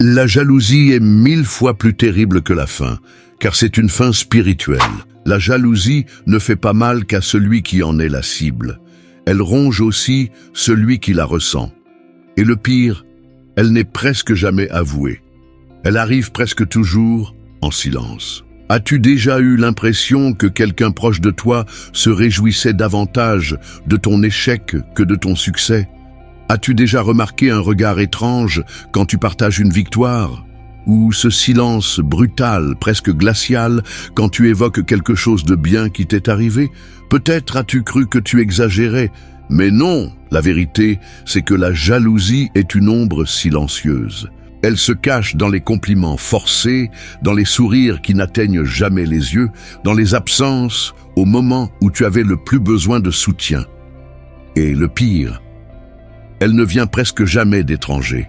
La jalousie est 1000 fois plus terrible que la faim, car c'est une faim spirituelle. La jalousie ne fait pas mal qu'à celui qui en est la cible. Elle ronge aussi celui qui la ressent. Et le pire, elle n'est presque jamais avouée. Elle arrive presque toujours en silence. As-tu déjà eu l'impression que quelqu'un proche de toi se réjouissait davantage de ton échec que de ton succès? As-tu déjà remarqué un regard étrange quand tu partages une victoire? Ou ce silence brutal, presque glacial, quand tu évoques quelque chose de bien qui t'est arrivé? Peut-être as-tu cru que tu exagérais, mais non, la vérité, c'est que la jalousie est une ombre silencieuse. Elle se cache dans les compliments forcés, dans les sourires qui n'atteignent jamais les yeux, dans les absences, au moment où tu avais le plus besoin de soutien. Et le pire, elle ne vient presque jamais d'étrangers.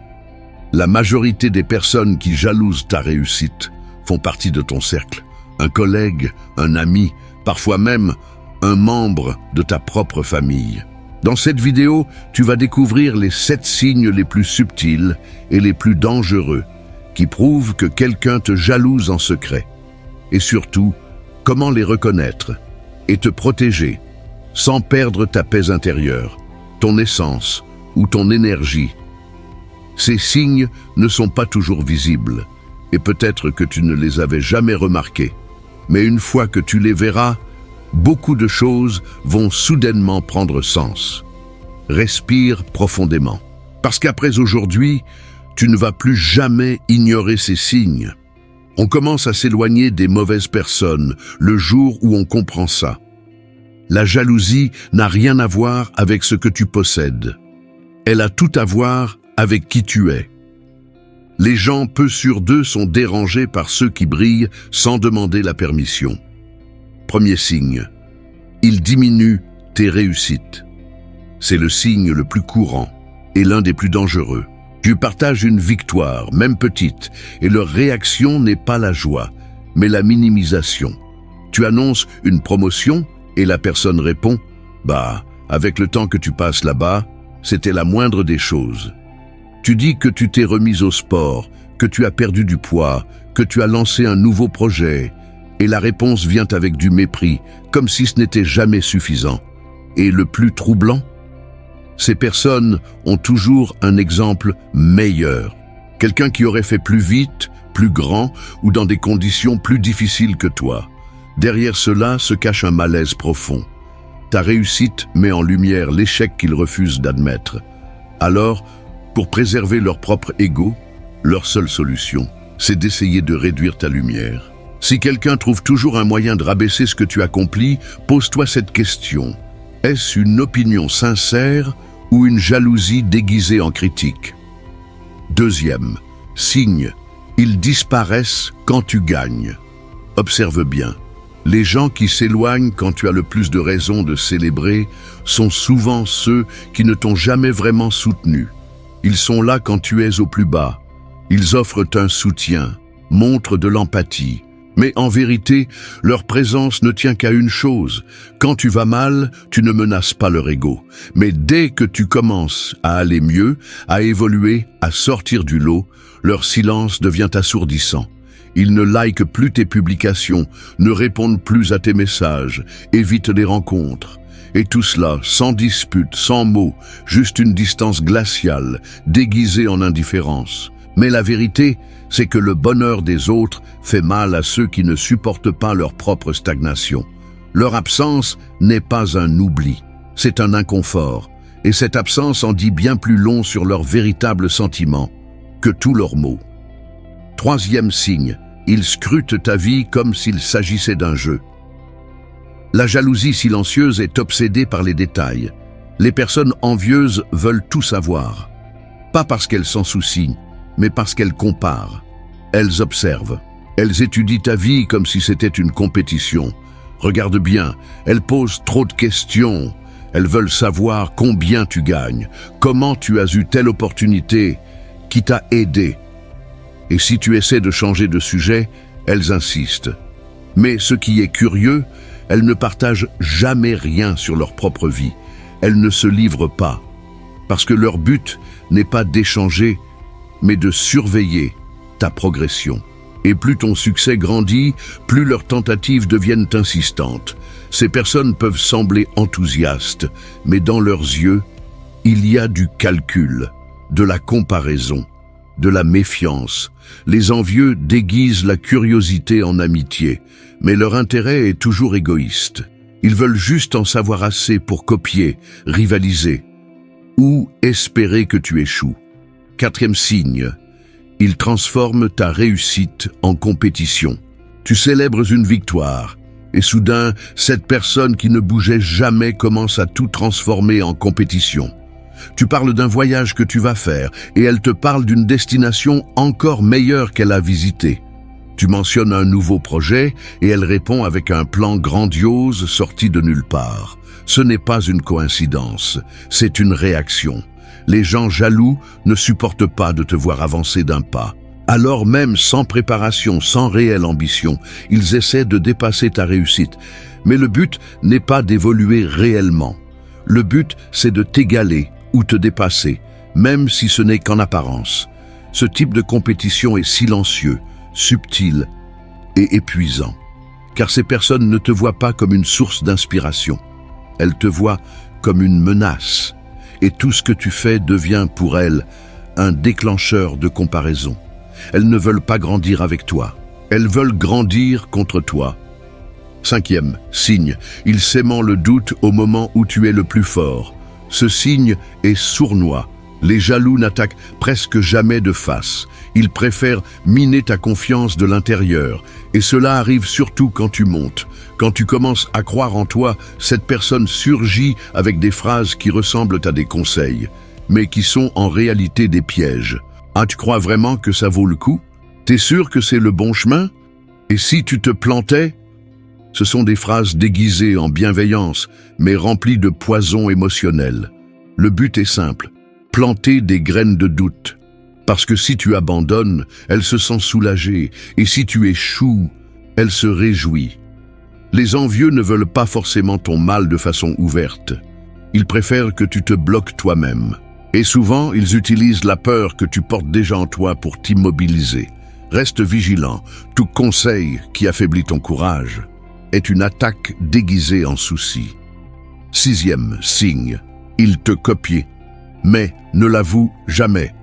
La majorité des personnes qui jalousent ta réussite font partie de ton cercle. Un collègue, un ami, parfois même un membre de ta propre famille. Dans cette vidéo, tu vas découvrir les 7 signes les plus subtils et les plus dangereux qui prouvent que quelqu'un te jalouse en secret. Et surtout, comment les reconnaître et te protéger sans perdre ta paix intérieure, ton essence ou ton énergie. Ces signes ne sont pas toujours visibles et peut-être que tu ne les avais jamais remarqués. Mais une fois que tu les verras, beaucoup de choses vont soudainement prendre sens. Respire profondément. Parce qu'après aujourd'hui, tu ne vas plus jamais ignorer ces signes. On commence à s'éloigner des mauvaises personnes le jour où on comprend ça. La jalousie n'a rien à voir avec ce que tu possèdes. Elle a tout à voir avec qui tu es. Les gens peu sur d'eux sont dérangés par ceux qui brillent sans demander la permission. Premier signe, ils diminuent tes réussites. C'est le signe le plus courant et l'un des plus dangereux. Tu partages une victoire, même petite, et leur réaction n'est pas la joie, mais la minimisation. Tu annonces une promotion et la personne répond « Bah, avec le temps que tu passes là-bas, c'était la moindre des choses. » Tu dis que tu t'es remise au sport, que tu as perdu du poids, que tu as lancé un nouveau projet, et la réponse vient avec du mépris, comme si ce n'était jamais suffisant. Et le plus troublant, ces personnes ont toujours un exemple meilleur. Quelqu'un qui aurait fait plus vite, plus grand, ou dans des conditions plus difficiles que toi. Derrière cela se cache un malaise profond. Ta réussite met en lumière l'échec qu'ils refusent d'admettre. Alors, pour préserver leur propre ego, leur seule solution, c'est d'essayer de réduire ta lumière. Si quelqu'un trouve toujours un moyen de rabaisser ce que tu accomplis, pose-toi cette question. Est-ce une opinion sincère ou une jalousie déguisée en critique? Deuxième signe, ils disparaissent quand tu gagnes. Observe bien. Les gens qui s'éloignent quand tu as le plus de raisons de célébrer sont souvent ceux qui ne t'ont jamais vraiment soutenu. Ils sont là quand tu es au plus bas. Ils offrent un soutien, montrent de l'empathie. Mais en vérité, leur présence ne tient qu'à une chose. Quand tu vas mal, tu ne menaces pas leur ego. Mais dès que tu commences à aller mieux, à évoluer, à sortir du lot, leur silence devient assourdissant. Ils ne likent plus tes publications, ne répondent plus à tes messages, évitent les rencontres. Et tout cela, sans dispute, sans mots, juste une distance glaciale, déguisée en indifférence. Mais la vérité, c'est que le bonheur des autres fait mal à ceux qui ne supportent pas leur propre stagnation. Leur absence n'est pas un oubli, c'est un inconfort. Et cette absence en dit bien plus long sur leurs véritables sentiments que tous leurs mots. Troisième signe, ils scrutent ta vie comme s'il s'agissait d'un jeu. La jalousie silencieuse est obsédée par les détails. Les personnes envieuses veulent tout savoir. Pas parce qu'elles s'en soucient, mais parce qu'elles comparent. Elles observent. Elles étudient ta vie comme si c'était une compétition. Regarde bien, elles posent trop de questions. Elles veulent savoir combien tu gagnes, comment tu as eu telle opportunité, qui t'a aidé. Et si tu essaies de changer de sujet, elles insistent. Mais ce qui est curieux, elles ne partagent jamais rien sur leur propre vie. Elles ne se livrent pas. Parce que leur but n'est pas d'échanger, mais de surveiller ta progression. Et plus ton succès grandit, plus leurs tentatives deviennent insistantes. Ces personnes peuvent sembler enthousiastes, mais dans leurs yeux, il y a du calcul, de la comparaison, de la méfiance. Les envieux déguisent la curiosité en amitié, mais leur intérêt est toujours égoïste. Ils veulent juste en savoir assez pour copier, rivaliser, ou espérer que tu échoues. 4e signe. Ils transforment ta réussite en compétition. Tu célèbres une victoire, et soudain, cette personne qui ne bougeait jamais commence à tout transformer en compétition. Tu parles d'un voyage que tu vas faire, et elle te parle d'une destination encore meilleure qu'elle a visitée. Tu mentionnes un nouveau projet, et elle répond avec un plan grandiose sorti de nulle part. Ce n'est pas une coïncidence, c'est une réaction. Les gens jaloux ne supportent pas de te voir avancer d'un pas. Alors même sans préparation, sans réelle ambition, ils essaient de dépasser ta réussite. Mais le but n'est pas d'évoluer réellement. Le but, c'est de t'égaler ou te dépasser, même si ce n'est qu'en apparence. Ce type de compétition est silencieux, subtil et épuisant. Car ces personnes ne te voient pas comme une source d'inspiration. Elles te voient comme une menace. Et tout ce que tu fais devient pour elles un déclencheur de comparaison. Elles ne veulent pas grandir avec toi. Elles veulent grandir contre toi. 5e signe, ils sèment le doute au moment où tu es le plus fort. Ce signe est sournois. Les jaloux n'attaquent presque jamais de face. Ils préfèrent miner ta confiance de l'intérieur. Et cela arrive surtout quand tu montes. Quand tu commences à croire en toi, cette personne surgit avec des phrases qui ressemblent à des conseils, mais qui sont en réalité des pièges. Ah, tu crois vraiment que ça vaut le coup? T'es sûr que c'est le bon chemin? Et si tu te plantais? Ce sont des phrases déguisées en bienveillance, mais remplies de poison émotionnel. Le but est simple, planter des graines de doute. Parce que si tu abandonnes, elle se sent soulagée, et si tu échoues, elle se réjouit. Les envieux ne veulent pas forcément ton mal de façon ouverte. Ils préfèrent que tu te bloques toi-même. Et souvent, ils utilisent la peur que tu portes déjà en toi pour t'immobiliser. Reste vigilant, tout conseil qui affaiblit ton courage est une attaque déguisée en souci. 6e signe, ils te copient, mais ne l'avouent jamais.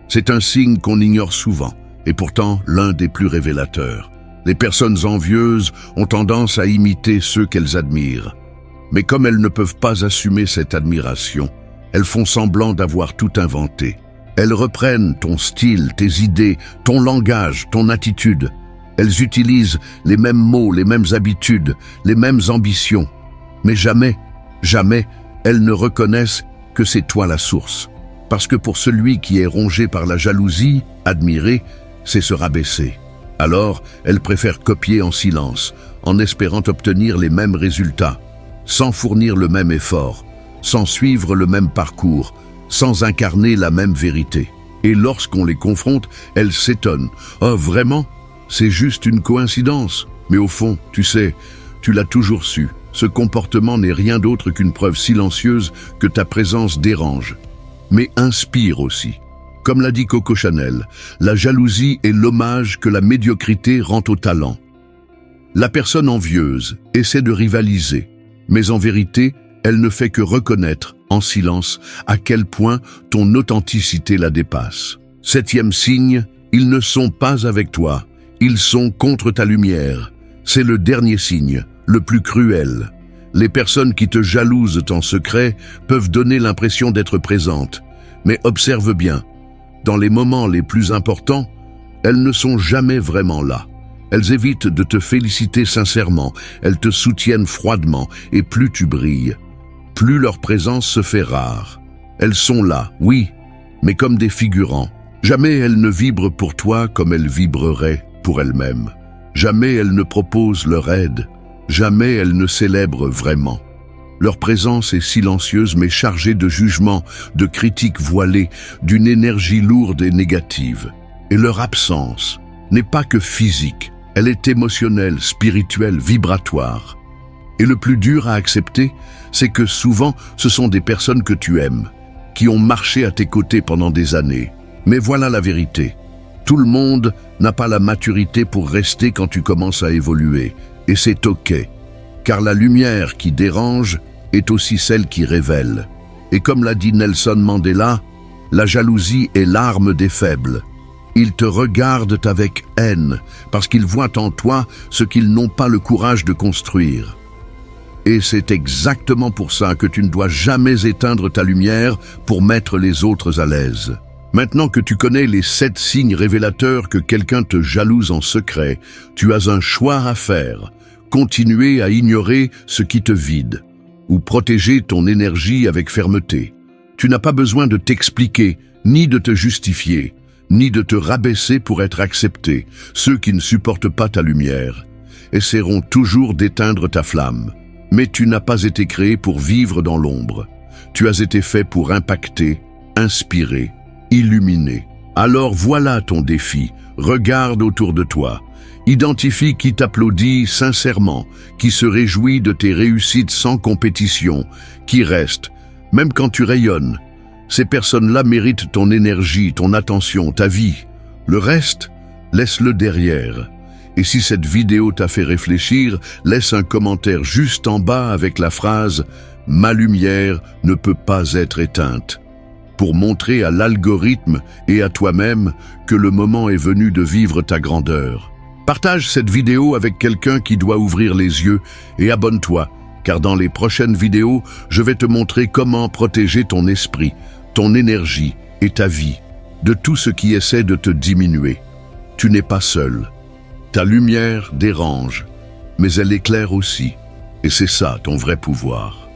C'est un signe qu'on ignore souvent, et pourtant l'un des plus révélateurs. Les personnes envieuses ont tendance à imiter ceux qu'elles admirent. Mais comme elles ne peuvent pas assumer cette admiration, elles font semblant d'avoir tout inventé. Elles reprennent ton style, tes idées, ton langage, ton attitude. Elles utilisent les mêmes mots, les mêmes habitudes, les mêmes ambitions. Mais jamais, jamais, elles ne reconnaissent que c'est toi la source. Parce que pour celui qui est rongé par la jalousie, admirer, c'est se rabaisser. Alors, elles préfèrent copier en silence, en espérant obtenir les mêmes résultats, sans fournir le même effort, sans suivre le même parcours, sans incarner la même vérité. Et lorsqu'on les confronte, elles s'étonnent. « Oh, vraiment? C'est juste une coïncidence. » Mais au fond, tu sais, tu l'as toujours su. Ce comportement n'est rien d'autre qu'une preuve silencieuse que ta présence dérange, mais inspire aussi. Comme l'a dit Coco Chanel, la jalousie est l'hommage que la médiocrité rend au talent. La personne envieuse essaie de rivaliser, mais en vérité, elle ne fait que reconnaître, en silence, à quel point ton authenticité la dépasse. 7e signe, ils ne sont pas avec toi, ils sont contre ta lumière. C'est le dernier signe, le plus cruel. Les personnes qui te jalousent en secret peuvent donner l'impression d'être présentes, mais observe bien. Dans les moments les plus importants, elles ne sont jamais vraiment là. Elles évitent de te féliciter sincèrement, elles te soutiennent froidement, et plus tu brilles, plus leur présence se fait rare. Elles sont là, oui, mais comme des figurants. Jamais elles ne vibrent pour toi comme elles vibreraient pour elles-mêmes. Jamais elles ne proposent leur aide. Jamais elles ne célèbrent vraiment. Leur présence est silencieuse mais chargée de jugements, de critiques voilées, d'une énergie lourde et négative. Et leur absence n'est pas que physique, elle est émotionnelle, spirituelle, vibratoire. Et le plus dur à accepter, c'est que souvent ce sont des personnes que tu aimes, qui ont marché à tes côtés pendant des années. Mais voilà la vérité. Tout le monde n'a pas la maturité pour rester quand tu commences à évoluer. Et c'est ok, car la lumière qui dérange est aussi celle qui révèle. Et comme l'a dit Nelson Mandela, la jalousie est l'arme des faibles. Ils te regardent avec haine parce qu'ils voient en toi ce qu'ils n'ont pas le courage de construire. Et c'est exactement pour ça que tu ne dois jamais éteindre ta lumière pour mettre les autres à l'aise. Maintenant que tu connais les 7 signes révélateurs que quelqu'un te jalouse en secret, tu as un choix à faire. Continuer à ignorer ce qui te vide ou protéger ton énergie avec fermeté. Tu n'as pas besoin de t'expliquer, ni de te justifier, ni de te rabaisser pour être accepté. Ceux qui ne supportent pas ta lumière essaieront toujours d'éteindre ta flamme. Mais tu n'as pas été créé pour vivre dans l'ombre. Tu as été fait pour impacter, inspirer, illuminer. Alors voilà ton défi. Regarde autour de toi. Identifie qui t'applaudit sincèrement, qui se réjouit de tes réussites sans compétition, qui reste, même quand tu rayonnes. Ces personnes-là méritent ton énergie, ton attention, ta vie. Le reste, laisse-le derrière. Et si cette vidéo t'a fait réfléchir, laisse un commentaire juste en bas avec la phrase « Ma lumière ne peut pas être éteinte » pour montrer à l'algorithme et à toi-même que le moment est venu de vivre ta grandeur. Partage cette vidéo avec quelqu'un qui doit ouvrir les yeux et abonne-toi, car dans les prochaines vidéos, je vais te montrer comment protéger ton esprit, ton énergie et ta vie de tout ce qui essaie de te diminuer. Tu n'es pas seul. Ta lumière dérange, mais elle éclaire aussi, et c'est ça ton vrai pouvoir.